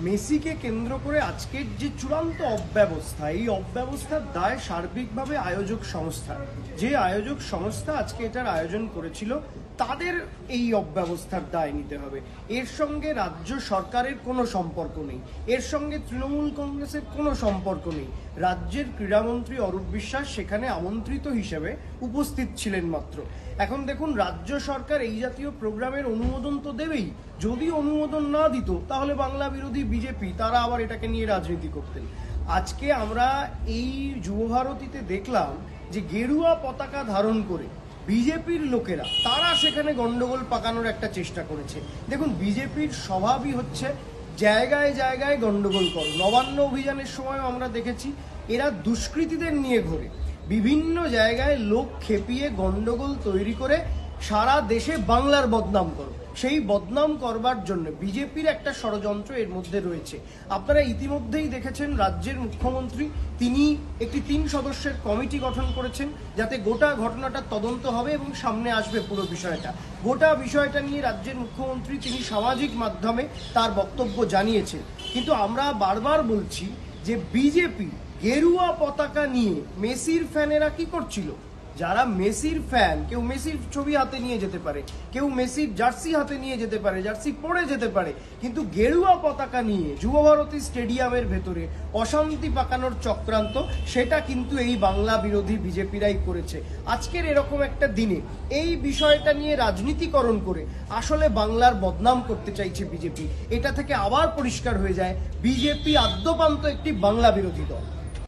মেসিকে কেন্দ্র করে আজকের যে চূড়ান্ত অব্যবস্থা, এই অব্যবস্থার দায় সার্বিকভাবে আয়োজক সংস্থা। যে আয়োজক সংস্থা আজকে এটার আয়োজন করেছিল তাদের এই অব্যবস্থার দায় নিতে হবে। এর সঙ্গে রাজ্য সরকারের কোনো সম্পর্ক নেই, এর সঙ্গে তৃণমূল কংগ্রেসের কোনো সম্পর্ক নেই। রাজ্যের ক্রীড়ামন্ত্রী অরূপ বিশ্বাস সেখানে আমন্ত্রিত হিসেবে উপস্থিত ছিলেন মাত্র। এখন দেখুন, রাজ্য সরকার এই জাতীয় প্রোগ্রামের অনুমোদন তো দেবেই, যদি অনুমোদন না দিত তাহলে বাংলা বিরোধী বিজেপি তারা আবার এটাকে নিয়ে রাজনীতি করতেন। আজকে আমরা এই যুবভারতীতে দেখলাম যে গেরুয়া পতাকা ধারণ করে বিজেপির লোকেরা তারা সেখানে গন্ডগোল পাকানোর একটা চেষ্টা করেছে। দেখুন, বিজেপির স্বভাবই হচ্ছে জায়গায় জায়গায় গন্ডগোল করো। নবান্ন অভিযানের সময় আমরা দেখেছি এরা দুষ্কৃতীদের নিয়ে ঘোরে, বিভিন্ন জায়গায় লোক খেপিয়ে গন্ডগোল তৈরি করে সারা দেশে বাংলার বদনাম করো। সেই বদনাম করবার জন্য বিজেপির একটা ষড়যন্ত্র এর মধ্যে রয়েছে। আপনারা ইতিমধ্যেই দেখেছেন রাজ্যের মুখ্যমন্ত্রী তিনি একটি 3 সদস্যের কমিটি গঠন করেছেন, যাতে গোটা ঘটনাটা তদন্ত হবে এবং সামনে আসবে পুরো বিষয়টা। গোটা বিষয়টা নিয়ে রাজ্যের মুখ্যমন্ত্রী তিনি সামাজিক মাধ্যমে তার বক্তব্য জানিয়েছেন। কিন্তু আমরা বারবার বলছি যে বিজেপি গেরুয়া পতাকা নিয়ে মেসির ফ্যানেরা কি করছিল? যারা মেসির ফ্যান, কেউ মেসির ছবি হাতে নিয়ে যেতে পারে, কেউ মেসির জার্সি হাতে নিয়ে যেতে পারে, জার্সি পরে যেতে পারে, কিন্তু গেরুয়া পতাকা নিয়ে যুবভারতী স্টেডিয়ামের ভেতরে অশান্তি পাকানোর চক্রান্ত সেটা কিন্তু এই বাংলা বিরোধী বিজেপিরাই করেছে। আজকের এরকম একটা দিনে এই বিষয়টা নিয়ে রাজনীতিকরণ করে আসলে বাংলার বদনাম করতে চাইছে বিজেপি। এটা থেকে আবার পরিষ্কার হয়ে যায় বিজেপি আদ্যপান্ত একটি বাংলা বিরোধী দল।